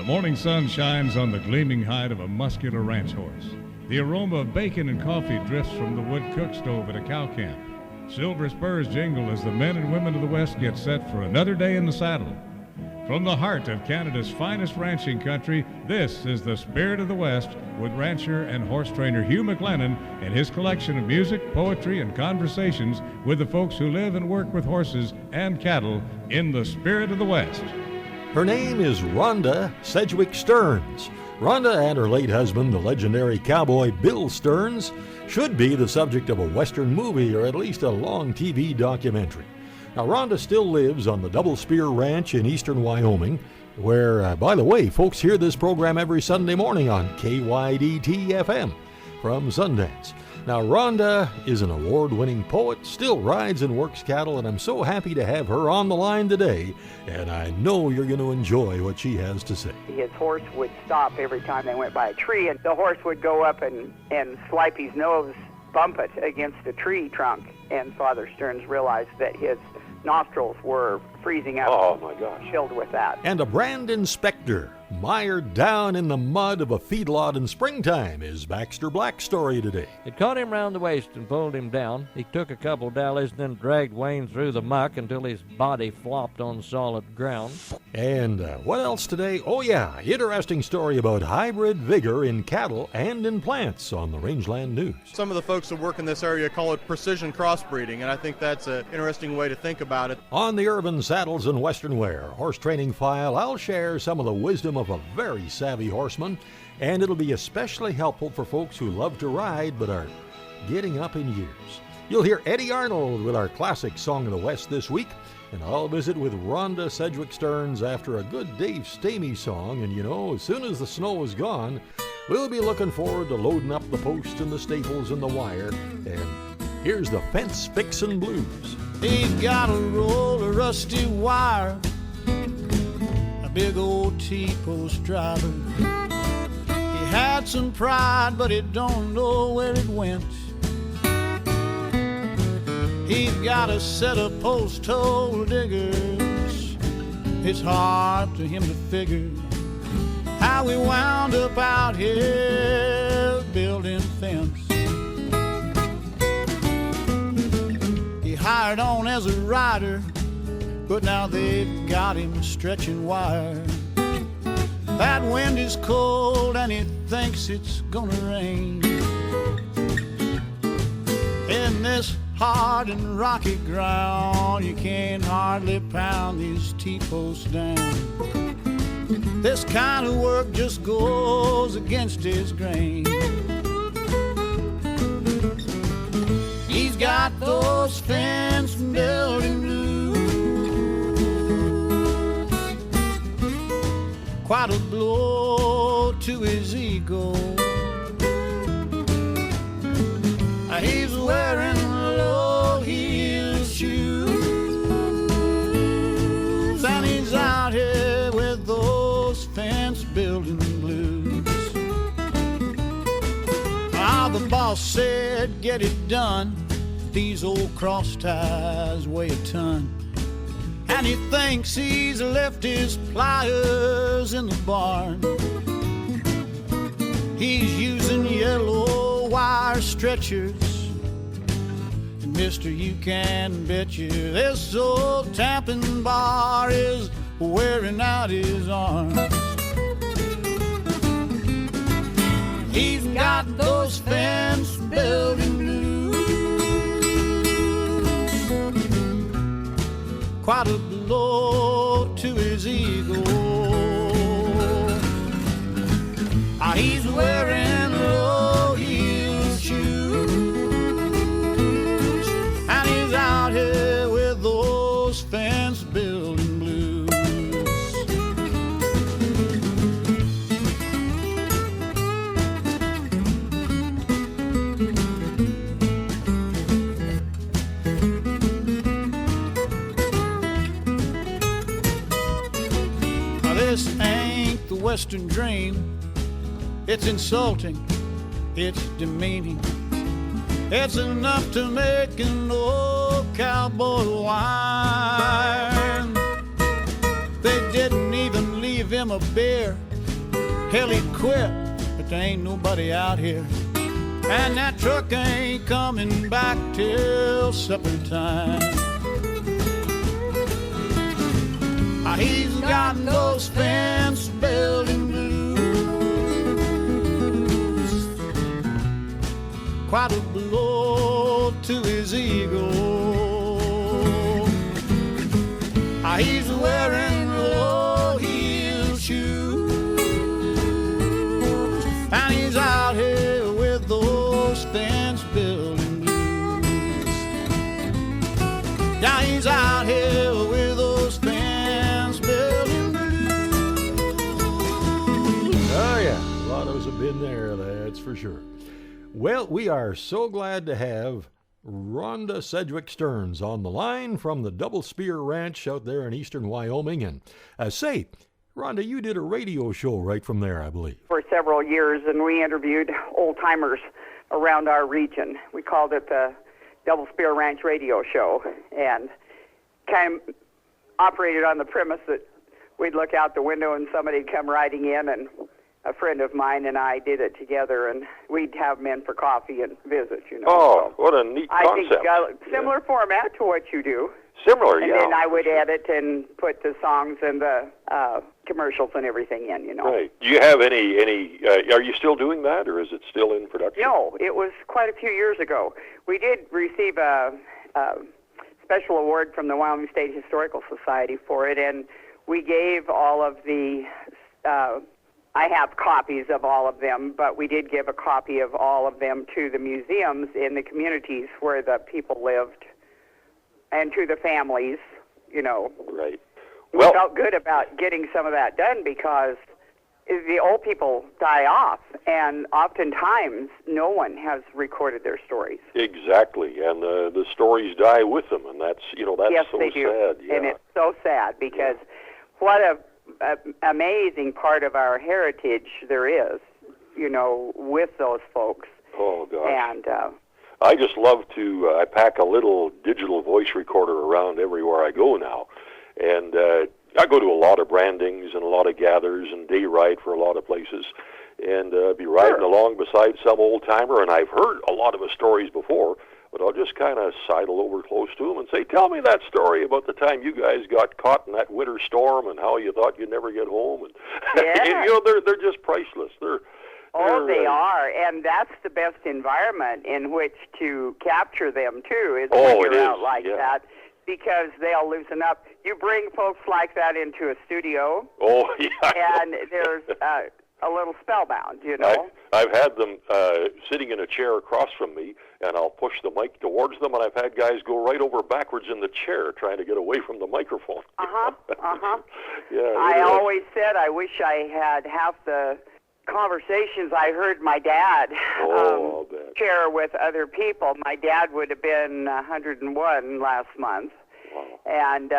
morning sun shines on the gleaming hide of a muscular ranch horse. The aroma of bacon and coffee drifts from the wood cook stove at a cow camp. Silver spurs jingle as the men and women of the West get set for another day in the saddle. From the heart of Canada's finest ranching country, this is the Spirit of the West with rancher and horse trainer Hugh McLennan and his collection of music, poetry, and conversations with the folks who live and work with horses and cattle in the Spirit of the West. Her name is Rhonda Sedgewick Stearns. Rhonda and her late husband, the legendary cowboy Bill Stearns, should be the subject of a Western movie or at least a long TV documentary. Now, Rhonda still lives on the Double Spear Ranch in eastern Wyoming, where, by the way, folks hear this program every Sunday morning on KYDT-FM from Sundance. Now, Rhonda is an award-winning poet, still rides and works cattle, and I'm so happy to have her on the line today, and I know you're going to enjoy what she has to say. His horse would stop every time they went by a tree, and the horse would go up and swipe his nose, bump it against a tree trunk, and Father Stearns realized that his nostrils were freezing up. Oh, my gosh. Chilled with that. And a brand inspector mired down in the mud of a feedlot in springtime is Baxter Black's story today. It caught him round the waist and pulled him down. He took a couple dallies and then dragged Wayne through the muck until his body flopped on solid ground. And what else today? Oh yeah, interesting story about hybrid vigor in cattle and in plants on the Rangeland News. Some of the folks that work in this area call it precision crossbreeding, and I think that's an interesting way to think about it. On the Urban Saddles and Western Wear Horse Training File, I'll share some of the wisdom of a very savvy horseman, and it'll be especially helpful for folks who love to ride but are getting up in years. You'll hear Eddie Arnold with our classic Song of the West this week, and I'll visit with Rhonda Sedgewick Stearns after a good Dave Stamey song, and you know, as soon as the snow is gone, we'll be looking forward to loading up the post and the staples and the wire, and here's the Fence Fixin' Blues. He's got a roll of rusty wire, a big old T-post driver. He had some pride, but he don't know where it went. He's got a set of post-hole diggers. It's hard to him to figure how we wound up out here building fence. He hired on as a rider, but now they've got him stretching wire. That wind is cold and he thinks it's gonna rain. In this hard and rocky ground, you can't hardly pound these T-posts down. This kind of work just goes against his grain. He's got those fence building blues, quite a blow to his ego. He's wearing low-heel shoes, and he's out here with those fence-building blues. Ah, the boss said, get it done. These old cross ties weigh a ton. And he thinks he's left his pliers in the barn. He's using yellow wire stretchers. And mister, you can bet you this old tamping bar is wearing out his arms. He's got those fence building blues, quite a blow to his ego. He's wearing low-heel shoes, and he's out here with those fence-building blues. Now this ain't the Western dream. It's insulting, it's demeaning. It's enough to make an old cowboy whine. They didn't even leave him a beer Hell, he quit, but there ain't nobody out here. And that truck ain't coming back till supper time. He's got those fence building blues, quite a blow to his ego. He's wearing low-heel shoes, and he's out here with those fence building blues. Yeah, he's out here with those fence building blues. Oh, yeah, a lot of us have been there, that's for sure. Well, we are so glad to have Rhonda Sedgewick Stearns on the line from the Double Spear Ranch out there in eastern Wyoming. And say, Rhonda, you did a radio show right from there, I believe. For several years, and we interviewed old-timers around our region. We called it the Double Spear Ranch Radio Show, and kind of operated on the premise that we'd look out the window and somebody'd come riding in, and a friend of mine and I did it together, and we'd have them in for coffee and visit, you know. Oh, what a neat I concept. think similar format to what you do. Similar, and yeah. And then I would edit and put the songs and the commercials and everything in, you know. Right. Do you have any are you still doing that, or is it still in production? No, it was quite a few years ago. We did receive a special award from the Wyoming State Historical Society for it, and we gave all of the I have copies of all of them, but we did give a copy of all of them to the museums in the communities where the people lived and to the families, you know. Right. We felt good about getting some of that done because the old people die off, and oftentimes no one has recorded their stories. Exactly, and the stories die with them, and that's yes, so they do. sad. Yeah. And it's so sad because what a amazing part of our heritage there is, you know, with those folks. Oh, gosh. And I just love to, I pack a little digital voice recorder around everywhere I go now. And I go to a lot of brandings and a lot of gathers and day ride for a lot of places. And be riding along beside some old-timer, and I've heard a lot of the stories before, but I'll just kind of sidle over close to them and say, tell me that story about the time you guys got caught in that winter storm and how you thought you'd never get home. And you know, they're just priceless. They are, and that's the best environment in which to capture them, too, is when you're out like that, because they'll loosen up. You bring folks like that into a studio, and there's a little spellbound, you know. I've had them sitting in a chair across from me, and I'll push the mic towards them, and I've had guys go right over backwards in the chair trying to get away from the microphone. Yeah. I always said I wish I had half the conversations I heard my dad share with other people. My dad would have been 101 last month. Wow. And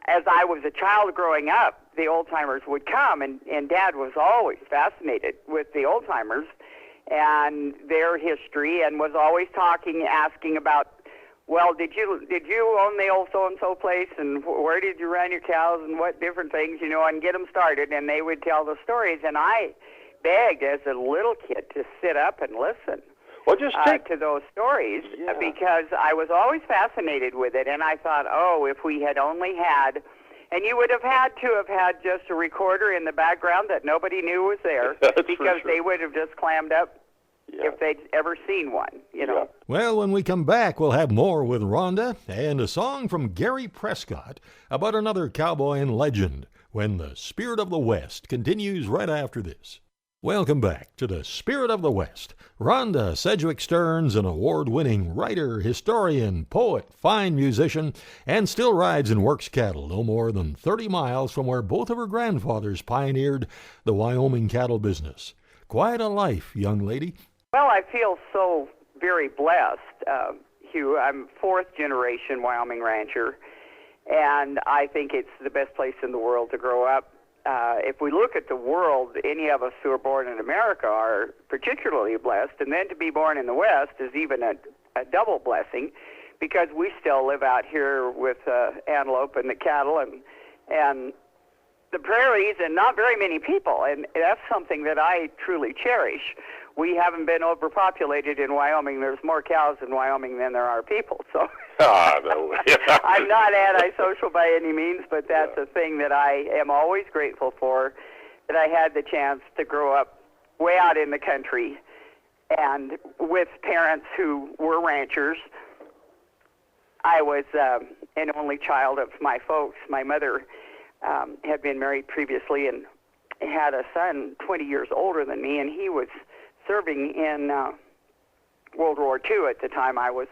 as I was a child growing up, the old-timers would come, and Dad was always fascinated with the old-timers and their history, and was always asking about, well, did you own the old so-and-so place, and where did you run your cows, and what different things, you know, and get them started, and they would tell the stories, and I begged as a little kid to sit up and listen. Well, just to those stories, because I was always fascinated with it, and I thought, if we had only had, and you would have had just a recorder in the background that nobody knew was there, because they would have just clammed up if they'd ever seen one, you know. Well, when we come back, we'll have more with Rhonda and a song from Gary Prescott about another cowboy and legend when the Spirit of the West continues right after this. Welcome back to the Spirit of the West. Rhonda Sedgewick Stearns, an award-winning writer, historian, poet, fine musician, and still rides and works cattle no more than 30 miles from where both of her grandfathers pioneered the Wyoming cattle business. Quite a life, young lady. Well, I feel so very blessed, Hugh. I'm fourth-generation Wyoming rancher, and I think it's the best place in the world to grow up. If we look at the world, any of us who are born in America are particularly blessed, and then to be born in the West is even a double blessing, because we still live out here with Antelope and the cattle, and the prairies and not very many people, and that's something that I truly cherish. We haven't been overpopulated in Wyoming. There's more cows in Wyoming than there are people, so No. I'm not antisocial by any means, but that's a thing that I am always grateful for, that I had the chance to grow up way out in the country and with parents who were ranchers. I was an only child of my folks. My mother had been married previously and had a son 20 years older than me, and he was serving in World War II at the time I was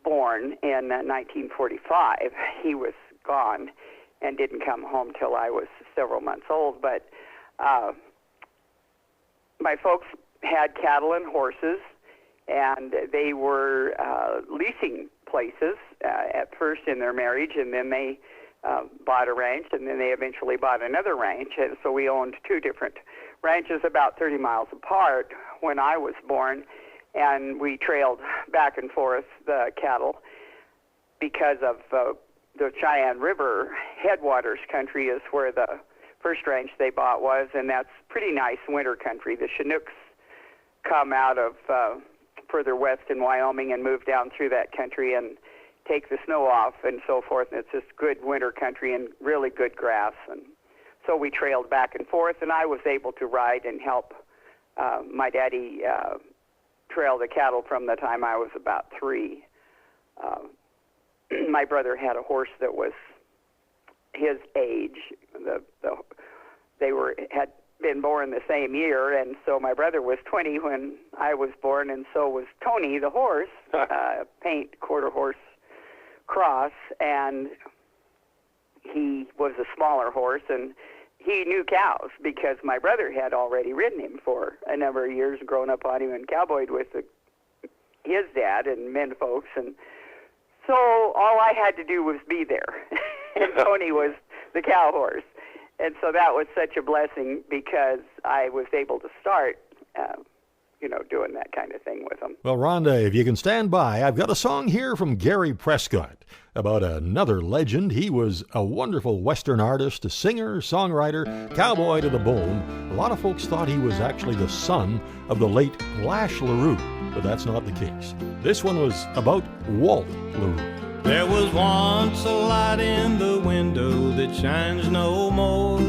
born in 1945. He was gone and didn't come home till I was several months old, but my folks had cattle and horses, and they were leasing places at first in their marriage, and then they bought a ranch, and then they eventually bought another ranch, and so we owned two different ranches about 30 miles apart when I was born, and we trailed back and forth the cattle because of the Cheyenne River headwaters country is where the first ranch they bought was, and that's pretty nice winter country. The Chinooks come out of further west in Wyoming and move down through that country and take the snow off and so forth, and it's just good winter country and really good grass. And so we trailed back and forth, and I was able to ride and help my daddy trail the cattle from the time I was about 3. My brother had a horse that was his age. They had been born the same year, and so my brother was 20 when I was born, and so was Tony the horse, paint quarter horse cross, and he was a smaller horse, and he knew cows because my brother had already ridden him for a number of years, grown up on him and cowboyed with his dad and men folks, and so all I had to do was be there, and Tony was the cow horse. And so that was such a blessing because I was able to start, doing that kind of thing with them. Well, Rhonda, if you can stand by, I've got a song here from Gary Prescott about another legend. He was a wonderful Western artist, a singer, songwriter, cowboy to the bone. A lot of folks thought he was actually the son of the late Lash LaRue, but that's not the case. This one was about Walt LaRue. There was once a light in the window that shines no more.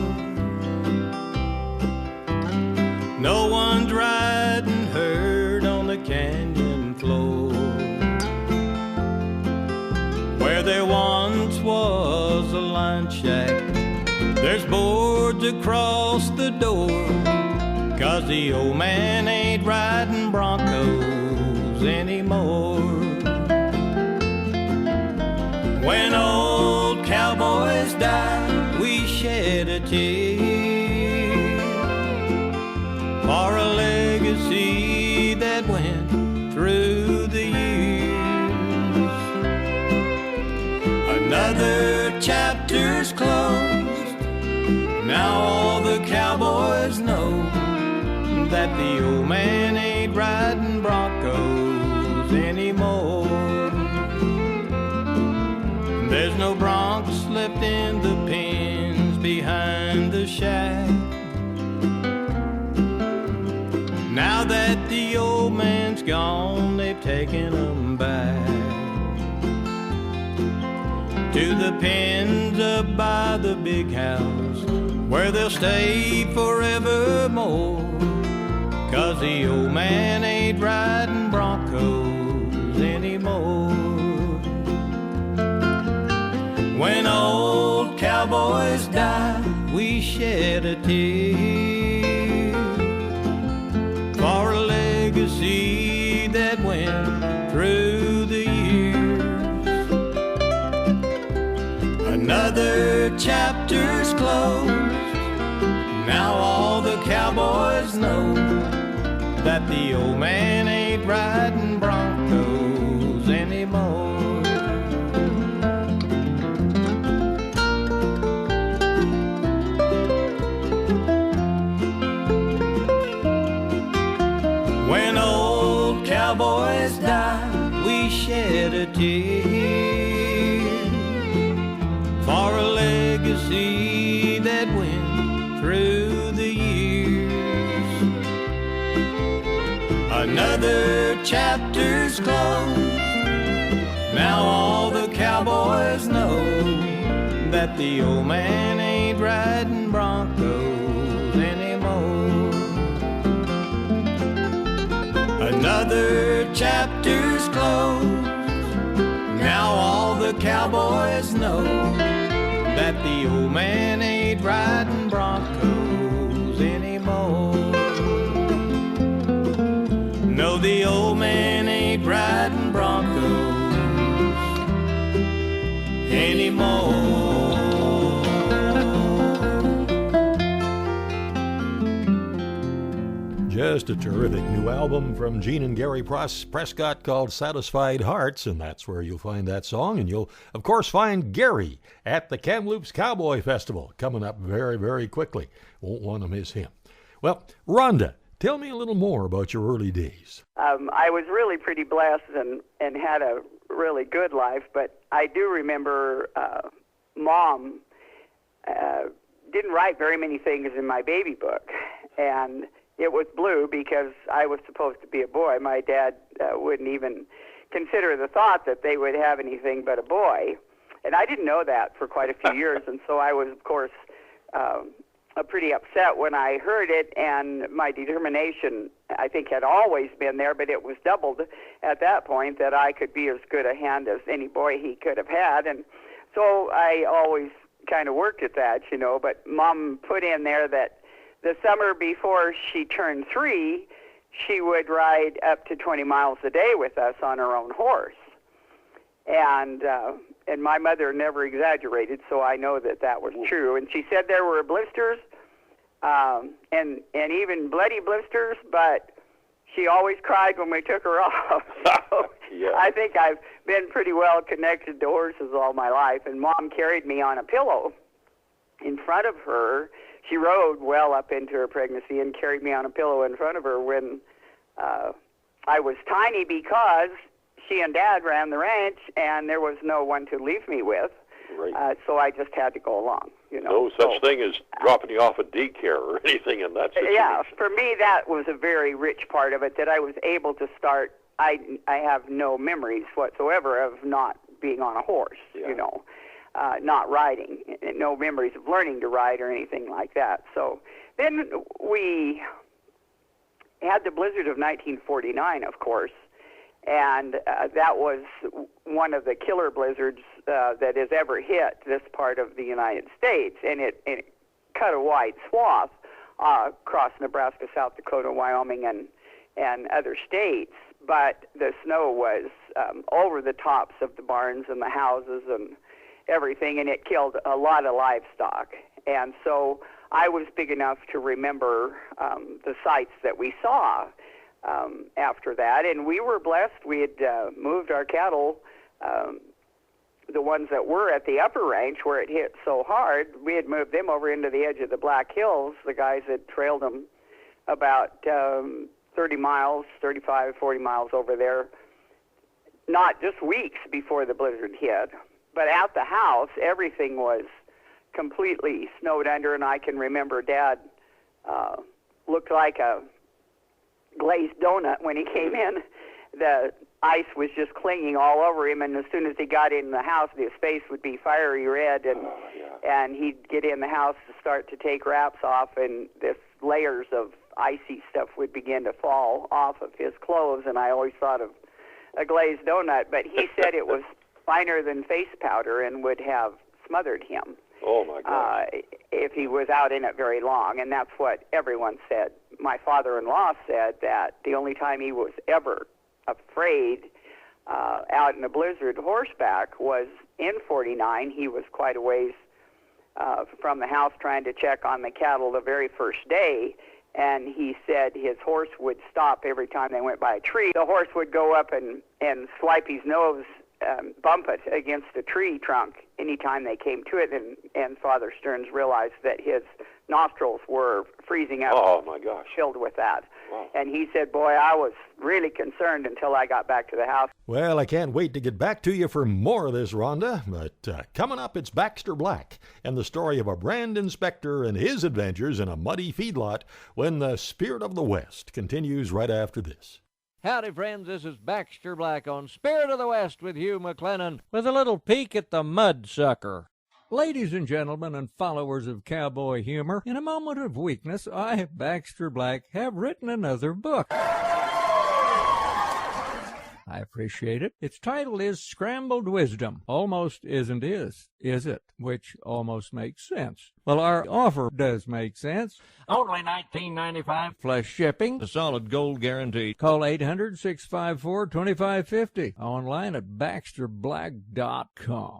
No one's riding herd on the canyon floor. Where there once was a line shack, there's boards across the door, 'cause the old man ain't riding broncos anymore. When old cowboys die, we shed a tear for a legacy that went through the years. Another chapter's closed. Now all the cowboys know that the old man ain't riding broncos anymore. There's no broncs left in the pens behind the shack. Now that the old man's gone, they've taken them back to the pens up by the big house, where they'll stay forevermore, 'cause the old man ain't riding broncos anymore. When old cowboys die, we shed a tear for a legacy that went through the years. Another chapter's closed. Now all the cowboys know that the old man ain't riding broncos anymore. Cowboys die, we shed a tear for a legacy that went Another chapter's closed. Now all the cowboys know that the old man ain't riding broncos anymore. Another chapter's closed. Now all the cowboys know that the old man ain't riding broncos anymore. No, the old man ain't riding broncos anymore. Just a terrific new album from Gene and Gary Prescott called Satisfied Hearts, and that's where you'll find that song. And you'll, of course, find Gary at the Kamloops Cowboy Festival coming up very, very quickly. Won't want to miss him. Well, Rhonda, tell me a little more about your early days. I was really pretty blessed and had a really good life, but I do remember Mom didn't write very many things in my baby book, and it was blue because I was supposed to be a boy. My dad wouldn't even consider the thought that they would have anything but a boy, and I didn't know that for quite a few years, and so I was, of course, pretty upset when I heard it, and my determination, I think, had always been there, but it was doubled at that point that I could be as good a hand as any boy he could have had, and so I always kind of worked at that, you know, but Mom put in there that the summer before she turned 3, she would ride up to 20 miles a day with us on her own horse. And my mother never exaggerated, so I know that that was true. And she said there were blisters, and even bloody blisters, but she always cried when we took her off. So Yeah. I think I've been pretty well connected to horses all my life. And Mom carried me on a pillow in front of her. She rode well up into her pregnancy and carried me on a pillow in front of her when I was tiny, because she and Dad ran the ranch, and there was no one to leave me with. Right. So I just had to go along, you know. No such thing as dropping you off at daycare or anything in that situation. Yeah, for me that was a very rich part of it, that I was able to start. I have no memories whatsoever of not being on a horse, you know, not riding, no memories of learning to ride or anything like that. So then we had the blizzard of 1949, of course, and that was one of the killer blizzards that has ever hit this part of the United States, and it cut a wide swath across Nebraska, South Dakota, Wyoming, and other states. But the snow was over the tops of the barns and the houses and everything, and it killed a lot of livestock. And so I was big enough to remember the sights that we saw after that, and we were blessed. We had moved our cattle, the ones that were at the upper ranch where it hit so hard, we had moved them over into the edge of the Black Hills. The guys had trailed them about 30 miles, 35, 40 miles over there, not just weeks before the blizzard hit. But at the house, everything was completely snowed under, and I can remember Dad looked like a glazed donut when he came in. The ice was just clinging all over him, and as soon as he got in the house, his face would be fiery red, and he'd get in the house to start to take wraps off, and this layers of icy stuff would begin to fall off of his clothes, and I always thought of a glazed donut, but he said it was finer than face powder and would have smothered him. Oh, my God. If he was out in it very long, and that's what everyone said. My father-in-law said that the only time he was ever afraid out in a blizzard horseback was in 49. He was quite a ways from the house trying to check on the cattle the very first day, and he said his horse would stop every time they went by a tree. The horse would go up and swipe his nose, bump it against a tree trunk anytime they came to it, and Father Stearns realized that his nostrils were freezing up. Oh, my gosh. Filled with that. Wow. And he said, boy, I was really concerned until I got back to the house. Well, I can't wait to get back to you for more of this, Rhonda. But coming up, it's Baxter Black and the story of a brand inspector and his adventures in a muddy feedlot when the Spirit of the West continues right after this. Howdy, friends. This is Baxter Black on Spirit of the West with Hugh McLennan with a little peek at the mudsucker. Ladies and gentlemen and followers of cowboy humor, in a moment of weakness, I, Baxter Black, have written another book. I appreciate it. Its title is Scrambled Wisdom. Almost isn't is it? Which almost makes sense. Well, our offer does make sense. Only $19.95 plus shipping. The solid gold guarantee. Call 800-654-2550. Online at BaxterBlack.com.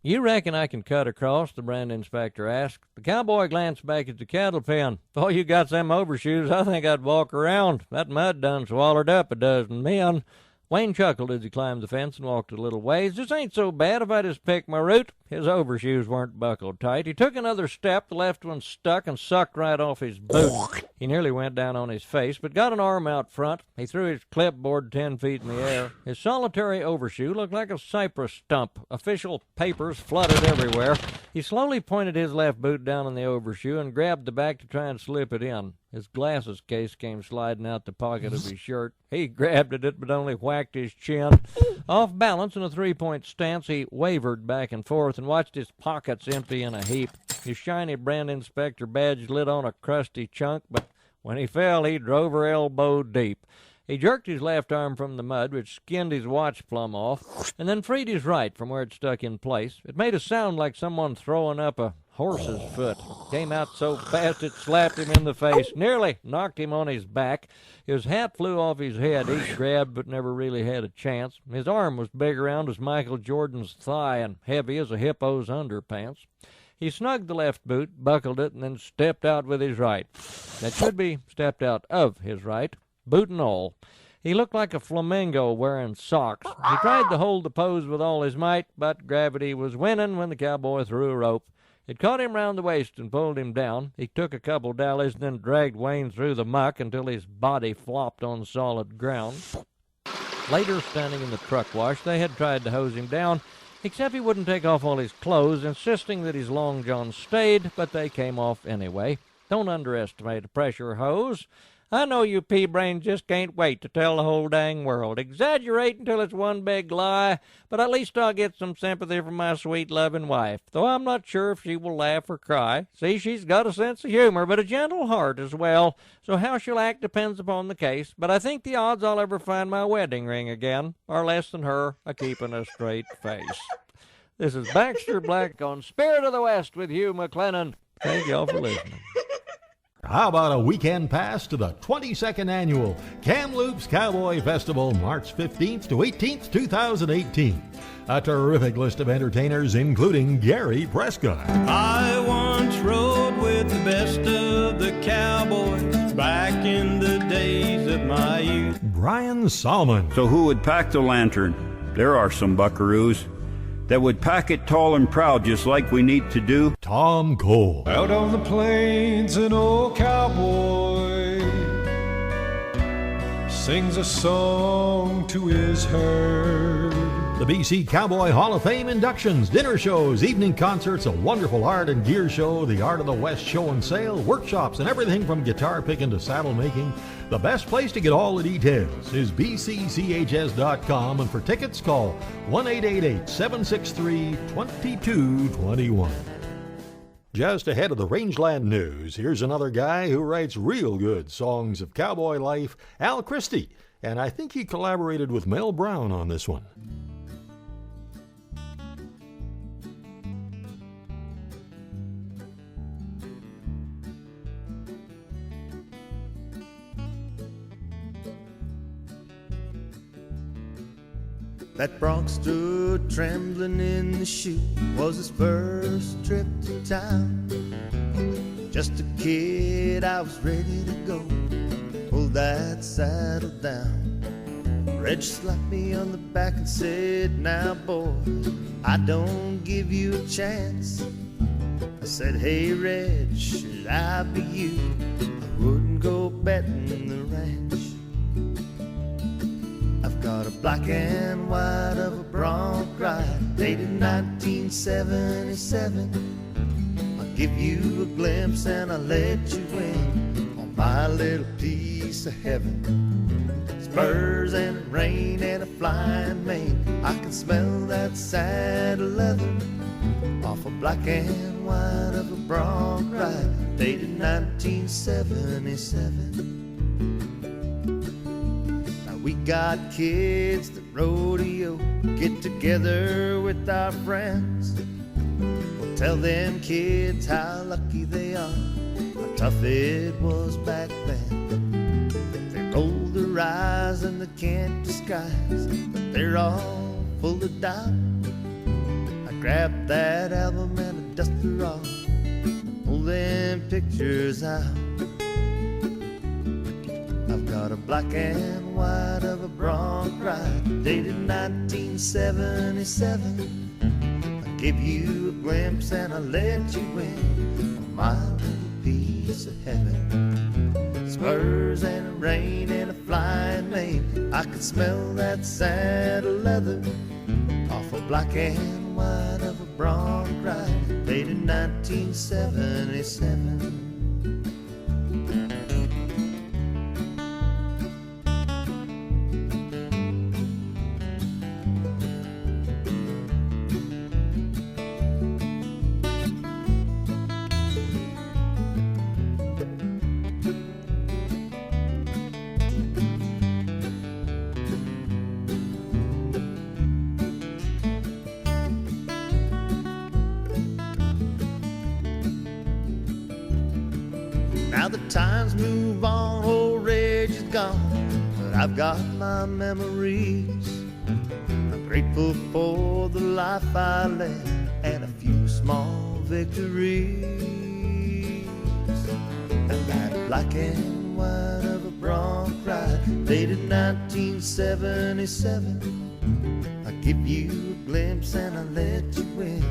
You reckon I can cut across? The brand inspector asked. The cowboy glanced back at the cattle pen. If all you got's them overshoes, I think I'd walk around. That mud done swallowed up a dozen men. Wayne chuckled as he climbed the fence and walked a little ways. This ain't so bad if I just pick my route. His overshoes weren't buckled tight. He took another step, the left one stuck and sucked right off his boot. He nearly went down on his face, but got an arm out front. He threw his clipboard 10 feet in the air. His solitary overshoe looked like a cypress stump. Official papers flooded everywhere. He slowly pointed his left boot down on the overshoe and grabbed the back to try and slip it in. His glasses case came sliding out the pocket of his shirt. He grabbed at it, but only whacked his chin. Off balance in a three-point stance, he wavered back and forth and watched his pockets empty in a heap. His shiny brand inspector badge lit on a crusty chunk, but when he fell, he drove her elbow deep. He jerked his left arm from the mud, which skinned his watch plumb off, and then freed his right from where it stuck in place. It made a sound like someone throwing up a horse's foot. Came out so fast it slapped him in the face, nearly knocked him on his back. His hat flew off his head. He grabbed but never really had a chance. His arm was big around as Michael Jordan's thigh and heavy as a hippo's underpants. He snugged the left boot, buckled it, and then stepped out with his right. That should be stepped out of his right, boot and all. He looked like a flamingo wearing socks. He tried to hold the pose with all his might, but gravity was winning when the cowboy threw a rope. It caught him round the waist and pulled him down. He took a couple dallies and then dragged Wayne through the muck until his body flopped on solid ground. Later, standing in the truck wash, they had tried to hose him down, except he wouldn't take off all his clothes, insisting that his long john stayed, but they came off anyway. Don't underestimate a pressure hose. I know you pea-brains just can't wait to tell the whole dang world. Exaggerate until it's one big lie, but at least I'll get some sympathy from my sweet, loving wife, though I'm not sure if she will laugh or cry. See, she's got a sense of humor, but a gentle heart as well, so how she'll act depends upon the case, but I think the odds I'll ever find my wedding ring again are less than her a-keeping a straight face. This is Baxter Black on Spirit of the West with Hugh McLennan. Thank y'all for listening. How about a weekend pass to the 22nd Annual Kamloops Cowboy Festival, March 15th to 18th, 2018. A terrific list of entertainers, including Gary Prescott. I once rode with the best of the cowboys back in the days of my youth. Brian Salmon. So who would pack the lantern? There are some buckaroos that would pack it tall and proud just like we need to do. Tom Cole. Out on the plains, an old cowboy sings a song to his herd. The BC Cowboy Hall of Fame inductions, dinner shows, evening concerts, a wonderful art and gear show, the Art of the West show and sale, workshops, and everything from guitar picking to saddle making. The best place to get all the details is bcchs.com, and for tickets, call 1-888-763-2221. Just ahead of the Rangeland news, here's another guy who writes real good songs of cowboy life, Al Christie, and I think he collaborated with Mel Brown on this one. That bronc stood trembling in the chute, was his first trip to town. Just a kid, I was ready to go, pulled that saddle down. Reg slapped me on the back and said, now boy, I don't give you a chance. I said, hey Reg, should I be you? I wouldn't go betting the ranch. I've got a black and white of a bronc ride, dated 1977. I'll give you a glimpse and I'll let you in on my little piece of heaven. It's spurs and a rein and a flying mane. I can smell that saddle leather off a black and white of a bronc ride, dated 1977. Now we got kids that rodeo, get together with our friends. We'll tell them kids how lucky they are, how tough it was back then. They roll their eyes and they can't disguise, but they're all full of doubt. I grab that album and I dust her off, pull them pictures out. I've got a black and white of a bronc ride, dated 1977. I'll give you a glimpse and I'll let you in on my little piece of heaven. Spurs and a rein and a flying mane, I can smell that saddle leather off a black and white of a bronc ride, dated 1977. Now the times move on, old rage is gone, but I've got my memories. I'm grateful for the life I led and a few small victories. And that black and white of a bronc ride, dated 1977. I give you a glimpse and I let you in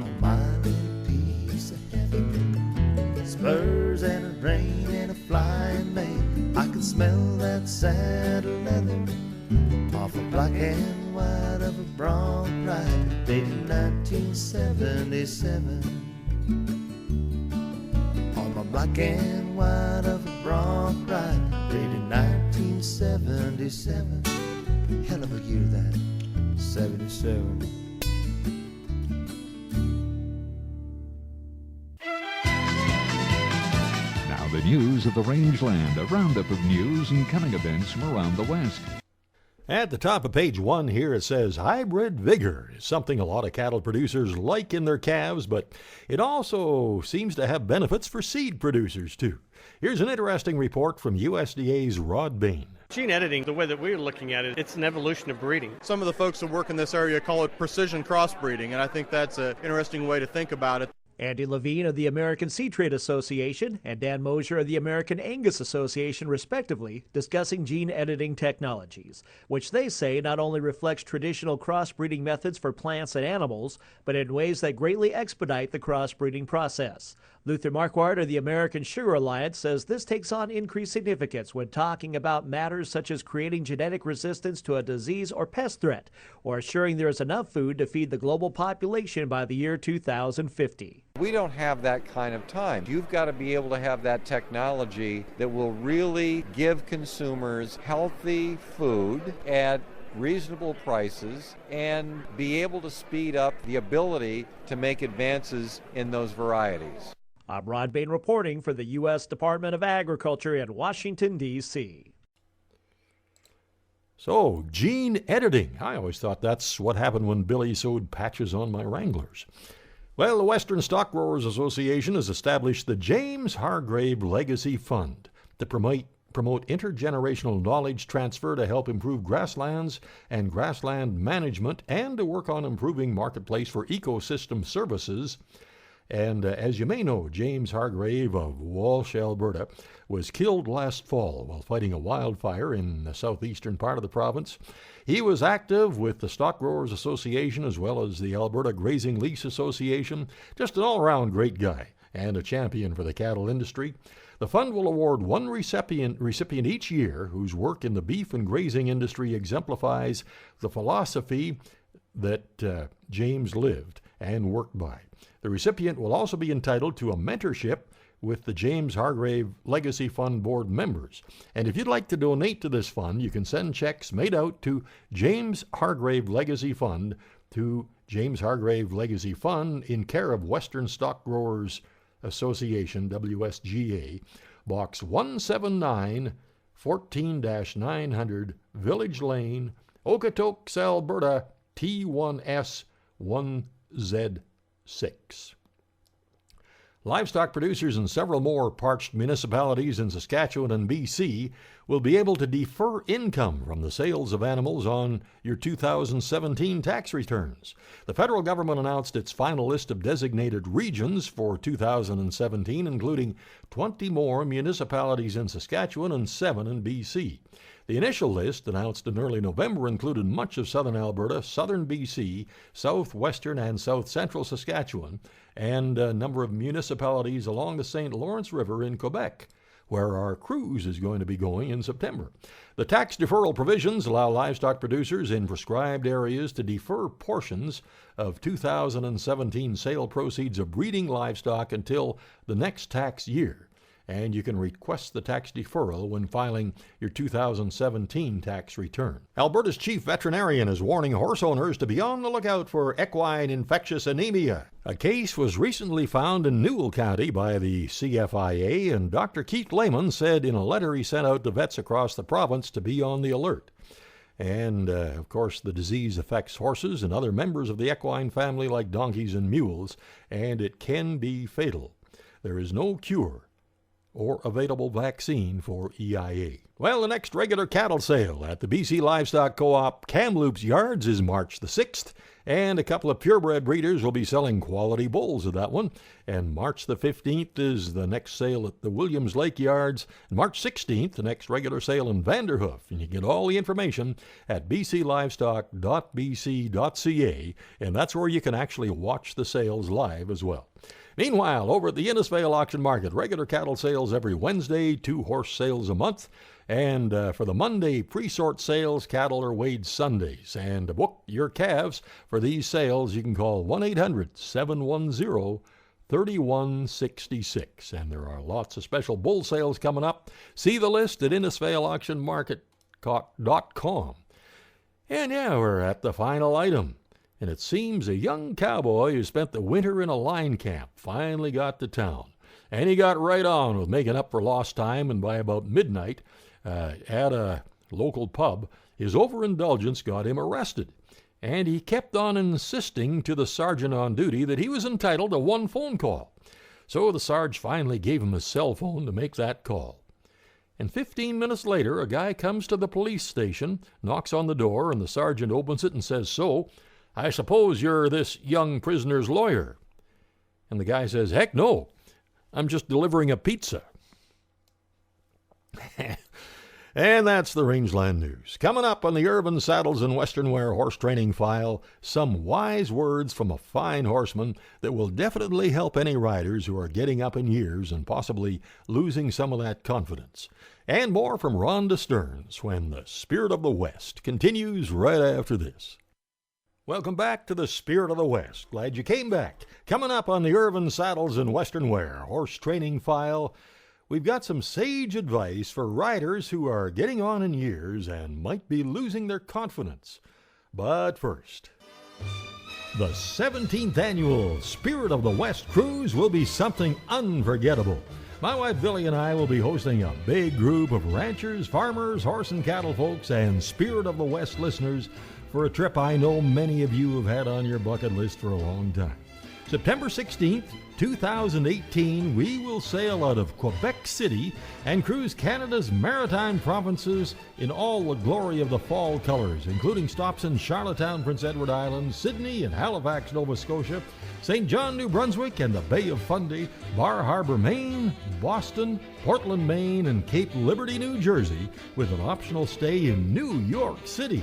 on my little piece of heaven. Spurs and a rein and a flying mane, I can smell that saddle leather off a black and white of a bronc ride, dated 1977. On my black and white of a bronc ride, dated 1977. Hell of a year that, 77. The news of the Rangeland, a roundup of news and coming events from around the West. At the top of page 1 here it says, hybrid vigor is something a lot of cattle producers like in their calves, but it also seems to have benefits for seed producers too. Here's an interesting report from USDA's Rod Bain. Gene editing, the way that we're looking at it, it's an evolution of breeding. Some of the folks that work in this area call it precision crossbreeding, and I think that's an interesting way to think about it. Andy Levine of the American Sea Trade Association and Dan Mosier of the American Angus Association, respectively, discussing gene editing technologies, which they say not only reflects traditional crossbreeding methods for plants and animals, but in ways that greatly expedite the crossbreeding process. Luther Marquardt of the American Sugar Alliance says this takes on increased significance when talking about matters such as creating genetic resistance to a disease or pest threat, or assuring there is enough food to feed the global population by the year 2050. We don't have that kind of time. You've got to be able to have that technology that will really give consumers healthy food at reasonable prices and be able to speed up the ability to make advances in those varieties. I'm Rod Bain reporting for the U.S. Department of Agriculture in Washington, D.C. So, gene editing. I always thought that's what happened when Billy sewed patches on my Wranglers. Well, the Western Stock Growers Association has established the James Hargrave Legacy Fund to promote intergenerational knowledge transfer to help improve grasslands and grassland management and to work on improving marketplace for ecosystem services. And as you may know, James Hargrave of Walsh, Alberta, was killed last fall while fighting a wildfire in the southeastern part of the province. He was active with the Stock Growers Association as well as the Alberta Grazing Lease Association. Just an all-around great guy and a champion for the cattle industry. The fund will award one recipient each year whose work in the beef and grazing industry exemplifies the philosophy that James lived and worked by. The recipient will also be entitled to a mentorship with the James Hargrave Legacy Fund board members. And if you'd like to donate to this fund, you can send checks made out to James Hargrave Legacy Fund to James Hargrave Legacy Fund in care of Western Stock Growers Association, WSGA, Box 179, 14-900, Village Lane, Okotoks, Alberta, T1S 1Z6. Livestock producers in several more parched municipalities in Saskatchewan and BC will be able to defer income from the sales of animals on your 2017 tax returns. The federal government announced its final list of designated regions for 2017, including 20 more municipalities in Saskatchewan and 7 in BC. The initial list, announced in early November, included much of southern Alberta, southern BC, southwestern and south central Saskatchewan, and a number of municipalities along the St. Lawrence River in Quebec, where our cruise is going to be going in September. The tax deferral provisions allow livestock producers in prescribed areas to defer portions of 2017 sale proceeds of breeding livestock until the next tax year. And you can request the tax deferral when filing your 2017 tax return. Alberta's chief veterinarian is warning horse owners to be on the lookout for equine infectious anemia. A case was recently found in Newell County by the CFIA, and Dr. Keith Lehman said in a letter he sent out to vets across the province to be on the alert. And, of course, the disease affects horses and other members of the equine family like donkeys and mules, and it can be fatal. There is no cure or available vaccine for EIA. Well, the next regular cattle sale at the BC Livestock Co-op Kamloops Yards is March the 6th, and a couple of purebred breeders will be selling quality bulls at that one. And March the 15th is the next sale at the Williams Lake Yards. And March 16th, the next regular sale in Vanderhoof. And you get all the information at bclivestock.bc.ca, and that's where you can actually watch the sales live as well. Meanwhile, over at the Innisfail Auction Market, regular cattle sales every Wednesday, 2 horse sales a month. And for the Monday pre-sort sales, cattle are weighed Sundays. And to book your calves for these sales, you can call 1-800-710-3166. And there are lots of special bull sales coming up. See the list at InnisfailAuctionMarket.com. And yeah, we're at the final item. And it seems a young cowboy who spent the winter in a line camp finally got to town. And he got right on with making up for lost time, and by about midnight, at a local pub, his overindulgence got him arrested. And he kept on insisting to the sergeant on duty that he was entitled to one phone call. So the sarge finally gave him his cell phone to make that call. And 15 minutes later, a guy comes to the police station, knocks on the door, and the sergeant opens it and says, "So, I suppose you're this young prisoner's lawyer?" And the guy says, "Heck no, I'm just delivering a pizza." And that's the Rangeland News. Coming up on the Urban Saddles and Western Wear Horse Training File, some wise words from a fine horseman that will definitely help any riders who are getting up in years and possibly losing some of that confidence. And more from Rhonda Stearns when the Spirit of the West continues right after this. Welcome back to the Spirit of the West. Glad you came back. Coming up on the Urban Saddles and Western Wear Horse Training File, we've got some sage advice for riders who are getting on in years and might be losing their confidence. But first, the 17th annual Spirit of the West Cruise will be something unforgettable. My wife Billy and I will be hosting a big group of ranchers, farmers, horse and cattle folks, and Spirit of the West listeners for a trip I know many of you have had on your bucket list for a long time. September 16th, 2018, we will sail out of Quebec City and cruise Canada's maritime provinces in all the glory of the fall colors, including stops in Charlottetown, Prince Edward Island, Sydney and Halifax, Nova Scotia, St. John, New Brunswick and the Bay of Fundy, Bar Harbor, Maine, Boston, Portland, Maine, and Cape Liberty, New Jersey, with an optional stay in New York City.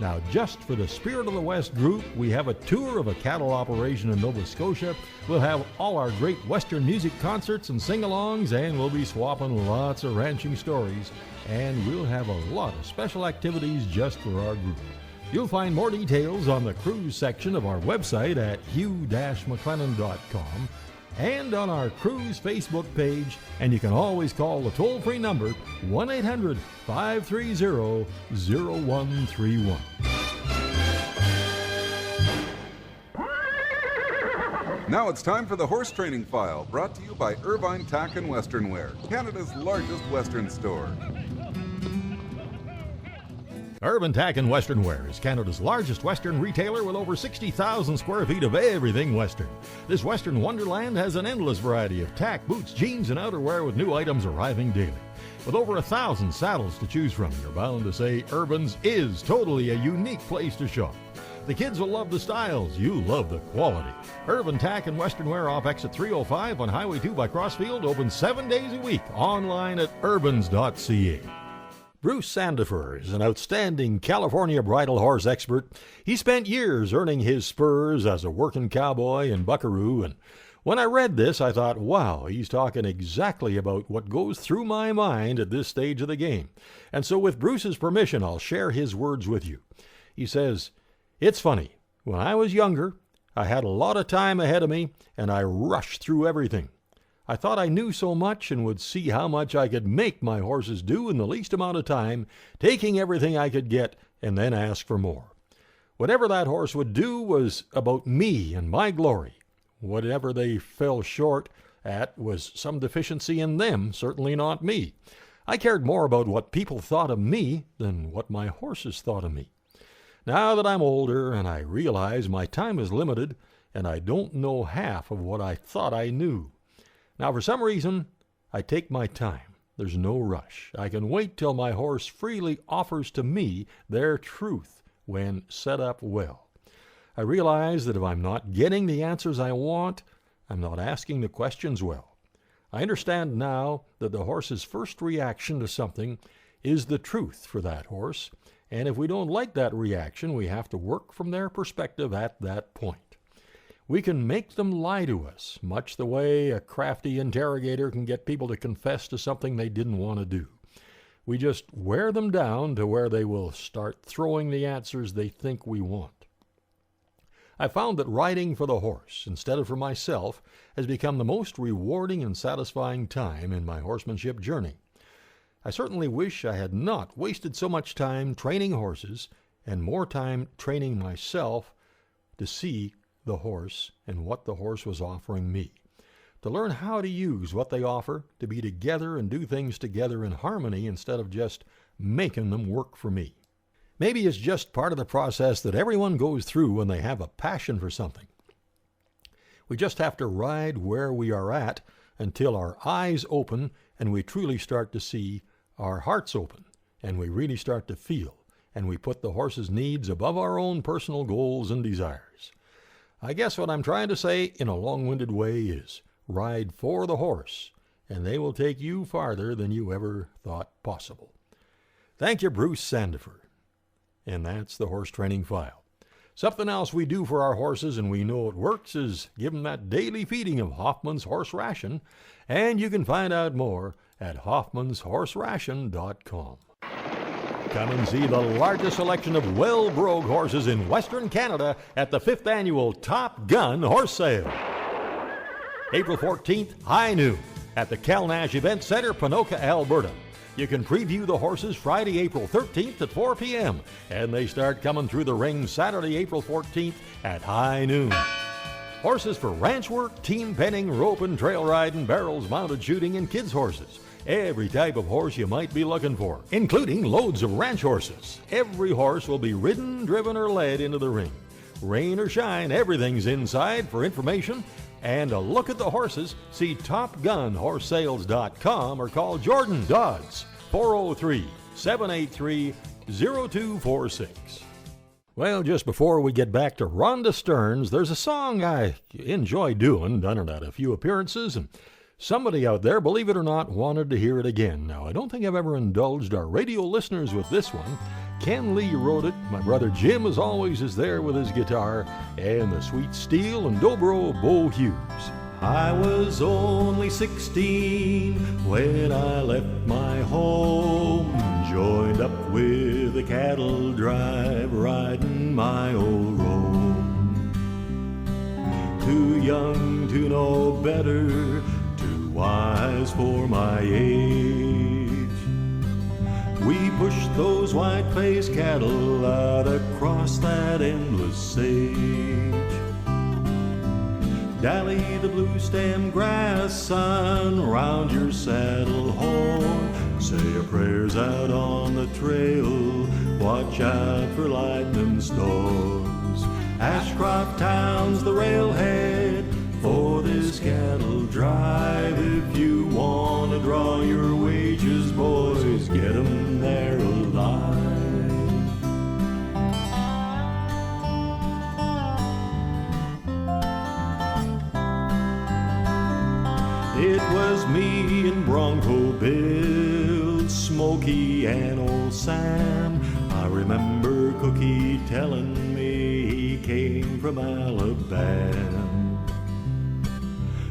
Now, just for the Spirit of the West group, we have a tour of a cattle operation in Nova Scotia. We'll have all our great Western music concerts and sing-alongs, and we'll be swapping lots of ranching stories. And we'll have a lot of special activities just for our group. You'll find more details on the cruise section of our website at hugh-mcclennan.com and on our cruise Facebook page, and you can always call the toll-free number 1-800-530-0131. Now it's time for the Horse Training File, brought to you by Irvine Tack and Western Wear, Canada's largest Western store. Irvine Tack and Western Wear is Canada's largest Western retailer with over 60,000 square feet of everything Western. This Western wonderland has an endless variety of tack, boots, jeans, and outerwear with new items arriving daily. With over 1,000 saddles to choose from, you're bound to say Irvine's is totally a unique place to shop. The kids will love the styles. You love the quality. Irvine Tack and Western Wear off exit 305 on Highway 2 by Crossfield, open 7 days a week. Online at urbans.ca. Bruce Sandford is an outstanding California bridle horse expert. He spent years earning his spurs as a working cowboy and buckaroo, and when I read this, I thought, wow, he's talking exactly about what goes through my mind at this stage of the game. And so with Bruce's permission, I'll share his words with you. He says, "It's funny. When I was younger, I had a lot of time ahead of me, and I rushed through everything. I thought I knew so much and would see how much I could make my horses do in the least amount of time, taking everything I could get and then ask for more. Whatever that horse would do was about me and my glory. Whatever they fell short at was some deficiency in them, certainly not me. I cared more about what people thought of me than what my horses thought of me. Now that I'm older and I realize my time is limited and I don't know half of what I thought I knew. Now, for some reason, I take my time. There's no rush. I can wait till my horse freely offers to me their truth when set up well. I realize that if I'm not getting the answers I want, I'm not asking the questions well. I understand now that the horse's first reaction to something is the truth for that horse, and if we don't like that reaction, we have to work from their perspective at that point. We can make them lie to us, much the way a crafty interrogator can get people to confess to something they didn't want to do. We just wear them down to where they will start throwing the answers they think we want. I found that riding for the horse, instead of for myself, has become the most rewarding and satisfying time in my horsemanship journey. I certainly wish I had not wasted so much time training horses and more time training myself to see the horse and what the horse was offering me, to learn how to use what they offer, to be together and do things together in harmony instead of just making them work for me. Maybe it's just part of the process that everyone goes through when they have a passion for something. We just have to ride where we are at until our eyes open and we truly start to see, our hearts open, and we really start to feel, and we put the horse's needs above our own personal goals and desires. I guess what I'm trying to say in a long-winded way is ride for the horse, and they will take you farther than you ever thought possible. Thank you, Bruce Sandford. And that's the Horse Training File. Something else we do for our horses, and we know it works, is give them that daily feeding of Hoffman's Horse Ration, and you can find out more at hoffmanshorseration.com. Come and see the largest selection of well-broke horses in Western Canada at the 5th Annual Top Gun Horse Sale. April 14th, high noon, at the Kelnash Event Center, Ponoka, Alberta. You can preview the horses Friday, April 13th at 4 p.m., and they start coming through the ring Saturday, April 14th at high noon. Horses for ranch work, team penning, rope and trail riding, barrels, mounted shooting, and kids' horses. Every type of horse you might be looking for, including loads of ranch horses. Every horse will be ridden, driven, or led into the ring. Rain or shine, everything's inside. For information and a look at the horses, see TopGunHorseSales.com or call Jordan Dodds, 403-783-0246. Well, just before we get back to Rhonda Stearns, there's a song I enjoy doing, done it at a few appearances, and somebody out there, believe it or not, wanted to hear it again. Now, I don't think I've ever indulged our radio listeners with this one. Ken Lee wrote it. My brother Jim, as always, is there with his guitar, and the sweet steel and dobro Bo Hughes. I was only 16 when I left my home, joined up with a cattle drive, riding my old roan. Too young to know better, too wise for my age. We pushed those white-faced cattle out across that endless sage. Dally the blue stem grass, son, round your saddle horn. Say your prayers out on the trail, watch out for lightning storms. Ashcroft Town's the railhead for this cattle drive. If you want to draw your wages, boys, get 'em there alive. It was me and Bronco Bill, Smokey and old Sam. I remember Cookie telling me he came from Alabama.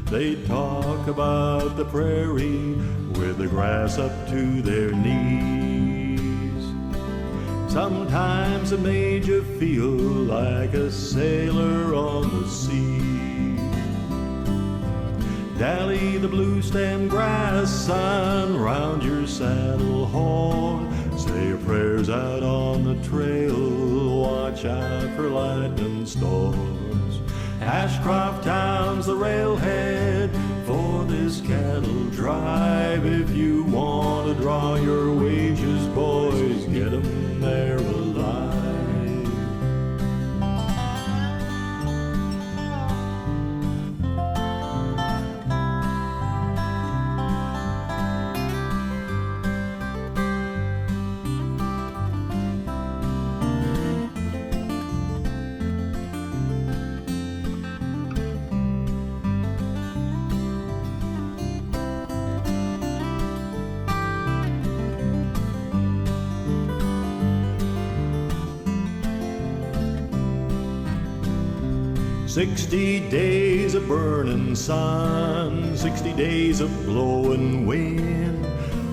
They talk about the prairie with the grass up to their knees. Sometimes it made you feel like a sailor on the sea. Dally the blue stem grass, son, round your saddle horn. Say your prayers out on the trail, watch out for lightning storms. Ashcroft Town's the railhead for this cattle drive. If you want to draw your wages, boys, get 'em there alive. "60 days of burning sun, 60 days of blowing wind.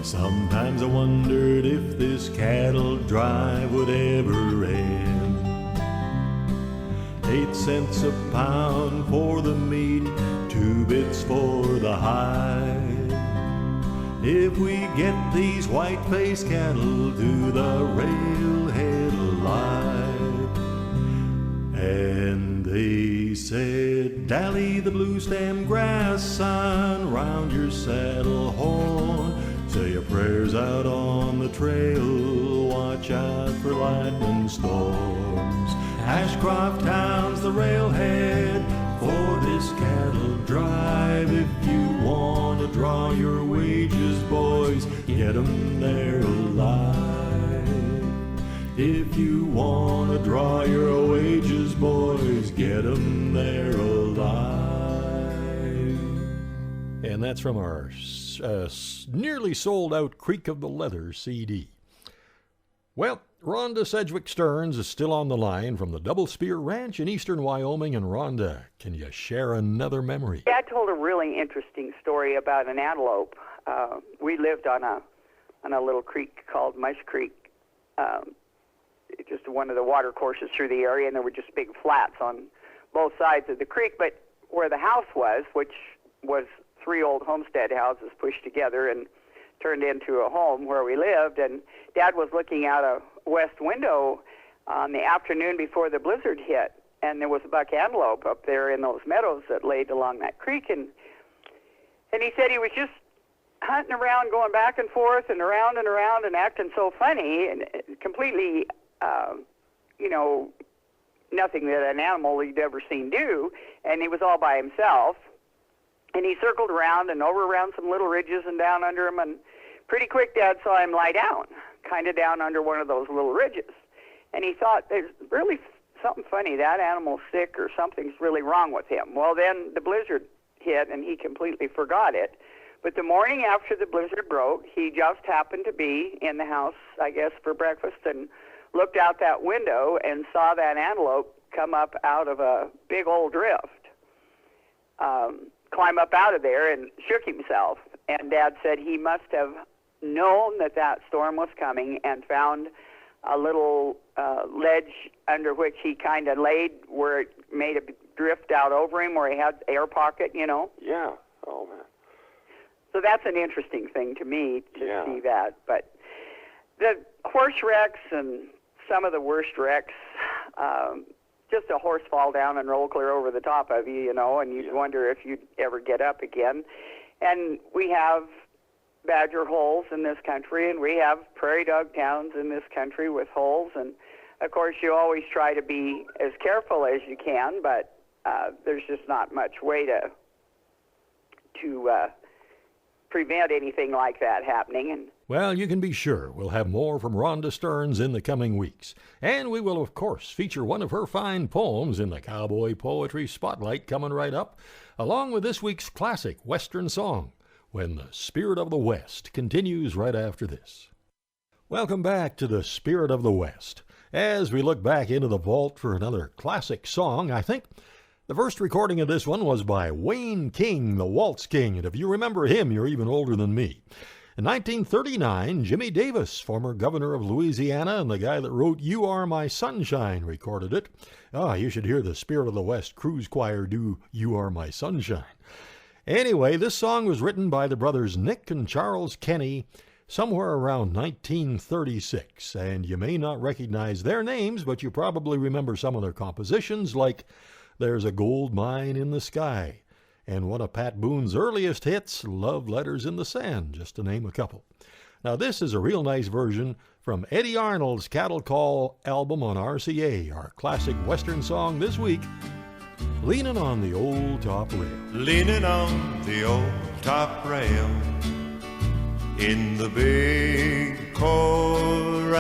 Sometimes I wondered if this cattle drive would ever end. 8 cents a pound for the meat, 2 bits for the hide. If we get these white-faced cattle to the railhead alive." And they said, "Dally the blue stem grass, son, round your saddle horn. Say your prayers out on the trail, watch out for lightning storms. Ashcroft Town's the railhead for this cattle drive. If you want to draw your wages, boys, get 'em there alive. If you want to draw your wages, boys, get 'em there alive." And that's from our nearly sold-out Creek of the Leather CD. Well, Rhonda Sedgewick Stearns is still on the line from the Double Spear Ranch in eastern Wyoming. And Rhonda, can you share another memory? Dad told a really interesting story about an antelope. We lived on a little creek called Mush Creek, just one of the water courses through the area, and there were just big flats on both sides of the creek. But where the house was, which was 3 old homestead houses pushed together and turned into a home where we lived, and Dad was looking out a west window on the afternoon before the blizzard hit, and there was a buck antelope up there in those meadows that laid along that creek, and he said he was just hunting around, going back and forth and around and acting so funny and completely nothing that an animal he'd ever seen do, and he was all by himself. And he circled around and over around some little ridges and down under him, and pretty quick Dad saw him lie down, kind of down under one of those little ridges. And he thought, there's really something funny, that animal's sick or something's really wrong with him. Well, then the blizzard hit and he completely forgot it. But the morning after the blizzard broke, he just happened to be in the house, I guess, for breakfast, and looked out that window and saw that antelope come up out of a big old drift. Climb up out of there and shook himself. And Dad said he must have known that that storm was coming and found a little ledge under which he kind of laid where it made a drift out over him where he had air pocket, you know. Yeah. Oh, man. So that's an interesting thing to me to see that. But the horse wrecks and some of the worst wrecks, just a horse fall down and roll clear over the top of you, you know, and you'd wonder if you'd ever get up again. And we have badger holes in this country, and we have prairie dog towns in this country with holes. And, of course, you always try to be as careful as you can, but there's just not much way to prevent anything like that happening. And well, you can be sure we'll have more from Rhonda Stearns in the coming weeks. And we will, of course, feature one of her fine poems in the Cowboy Poetry Spotlight coming right up, along with this week's classic Western song, When the Spirit of the West, continues right after this. Welcome back to the Spirit of the West. As we look back into the vault for another classic song, I think the first recording of this one was by Wayne King, the Waltz King, and if you remember him, you're even older than me. In 1939, Jimmy Davis, former governor of Louisiana and the guy that wrote You Are My Sunshine, recorded it. You should hear the Spirit of the West Cruise Choir do You Are My Sunshine. Anyway, this song was written by the brothers Nick and Charles Kenny somewhere around 1936, and you may not recognize their names, but you probably remember some of their compositions, like There's a Gold Mine in the Sky, and one of Pat Boone's earliest hits, Love Letters in the Sand, just to name a couple. Now, this is a real nice version from Eddie Arnold's Cattle Call album on RCA, our classic Western song this week, Leaning on the Old Top Rail. Leaning on the old top rail in the big corral,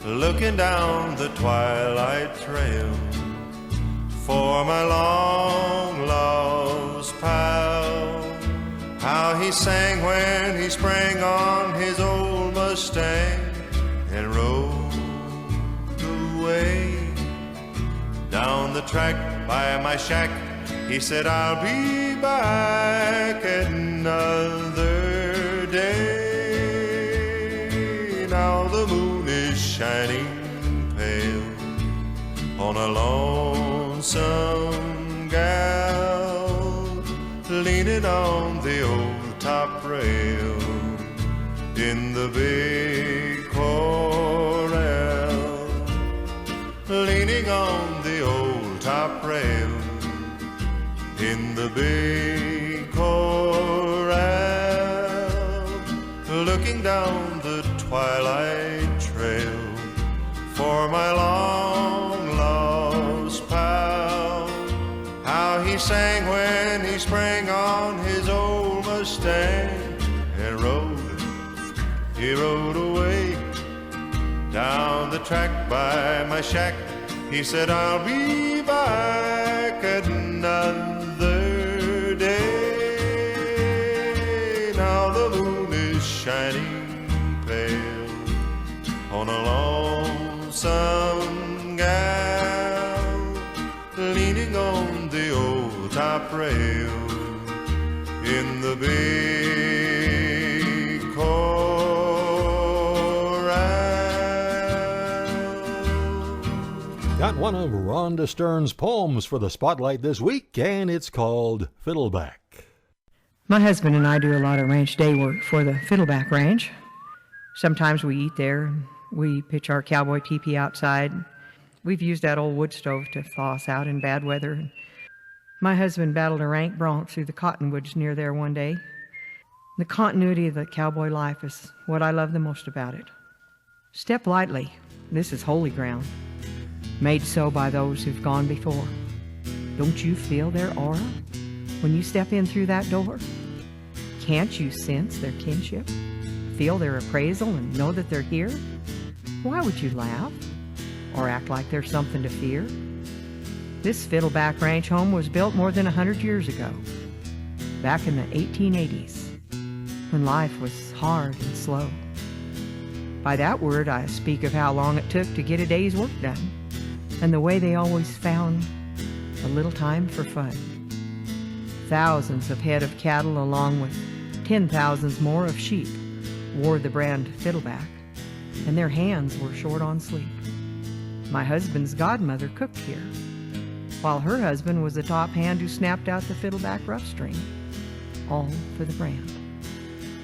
looking down the twilight trail for my long lost pal. How he sang when he sprang on his old Mustang and rode away down the track by my shack. He said, I'll be back another day. Now the moon is shining pale on a lonesome gal, leaning on the old top rail in the big corral, leaning on the old top rail in the big corral, looking down the twilight trail for my long lost pal. How he sang when he sprang on his old Mustang and he rode away down the track by my shack. He said, I'll be back another day. Now the moon is shining pale on a lonesome gal, leaning on the old top rail in the big corral. Got one of Rhonda Stearns' poems for the Spotlight this week, and it's called Fiddleback. My husband and I do a lot of ranch day work for the Fiddleback Ranch. Sometimes we eat there. We pitch our cowboy teepee outside. We've used that old wood stove to thaw us out in bad weather. My husband battled a rank bronc through the cottonwoods near there one day. The continuity of the cowboy life is what I love the most about it. Step lightly. This is holy ground, made so by those who've gone before. Don't you feel their aura when you step in through that door? Can't you sense their kinship, feel their appraisal, and know that they're here? Why would you laugh or act like there's something to fear? This Fiddleback Ranch home was built more than 100 years ago, back in the 1880s, when life was hard and slow. By that word, I speak of how long it took to get a day's work done, and the way they always found a little time for fun. Thousands of head of cattle, along with 10,000s more of sheep wore the brand Fiddleback, and their hands were short on sleep. My husband's godmother cooked here, while her husband was the top hand who snapped out the Fiddleback rough string, all for the brand.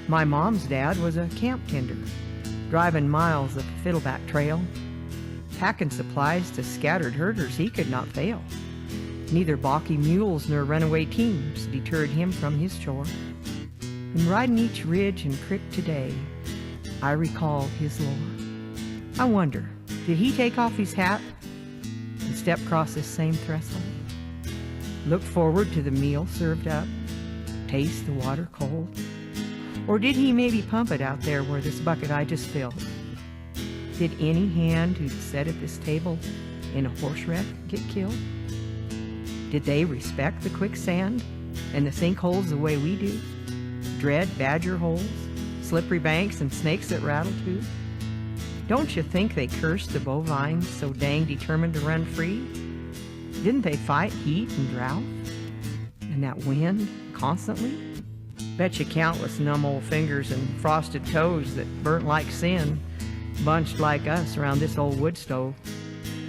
My mom's dad was a camp tender, driving miles of Fiddleback trail, packing supplies to scattered herders he could not fail. Neither balky mules nor runaway teams deterred him from his chore. And riding each ridge and crick today, I recall his lore. I wonder, did he take off his hat and step across this same threshold? Look forward to the meal served up, taste the water cold? Or did he maybe pump it out there where this bucket I just filled? Did any hand who'd sat at this table in a horse wreck get killed? Did they respect the quicksand and the sinkholes the way we do? Dread badger holes, slippery banks, and snakes that rattle too? Don't you think they cursed the bovines so dang determined to run free? Didn't they fight heat and drought and that wind constantly? Bet you countless numb old fingers and frosted toes that burnt like sin bunched like us around this old wood stove,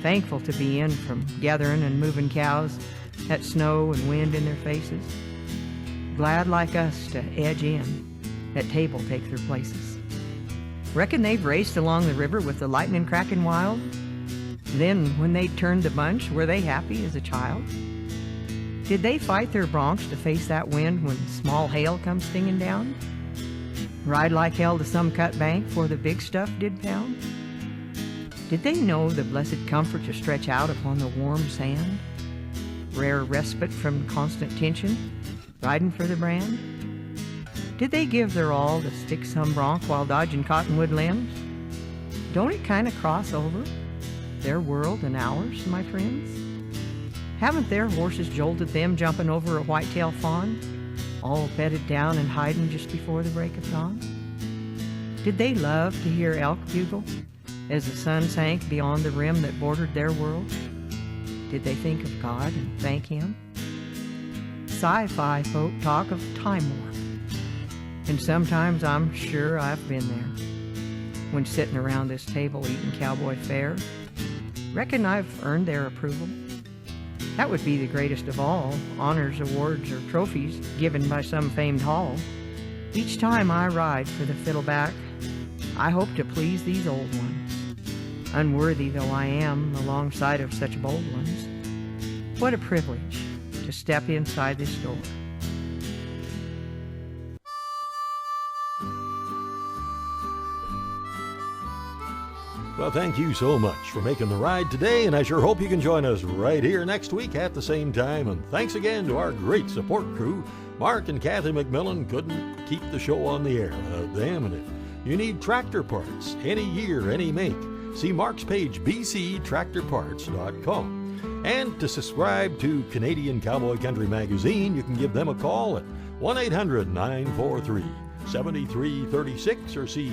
thankful to be in from gathering and moving cows, that snow and wind in their faces, glad like us to edge in, that table take their places. Reckon they've raced along the river with the lightning cracking wild? Then, when they turned the bunch, were they happy as a child? Did they fight their broncs to face that wind when small hail come stinging down? Ride like hell to some cut bank for the big stuff did pound? Did they know the blessed comfort to stretch out upon the warm sand? Rare respite from constant tension, riding for the brand? Did they give their all to stick some bronc while dodging cottonwood limbs? Don't it kind of cross over, their world and ours, my friends? Haven't their horses jolted them jumping over a whitetail fawn, all bedded down and hiding just before the break of dawn? Did they love to hear elk bugle as the sun sank beyond the rim that bordered their world? Did they think of God and thank Him? Sci-fi folk talk of time warp, and sometimes I'm sure I've been there. When sitting around this table eating cowboy fare, reckon I've earned their approval. That would be the greatest of all, honors, awards, or trophies given by some famed hall. Each time I ride for the Fiddleback, I hope to please these old ones, unworthy though I am alongside of such bold ones. What a privilege to step inside this door. Well, thank you so much for making the ride today, and I sure hope you can join us right here next week at the same time. And thanks again to our great support crew. Mark and Kathy McMillan couldn't keep the show on the air without them. And if you need tractor parts, any year, any make, see Mark's page, bctractorparts.com. And to subscribe to Canadian Cowboy Country Magazine, you can give them a call at 1-800-943-7336 or see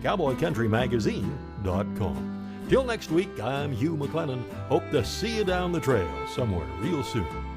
cowboycountrymagazine.com. Till next week, I'm Hugh McLennan. Hope to see you down the trail somewhere real soon.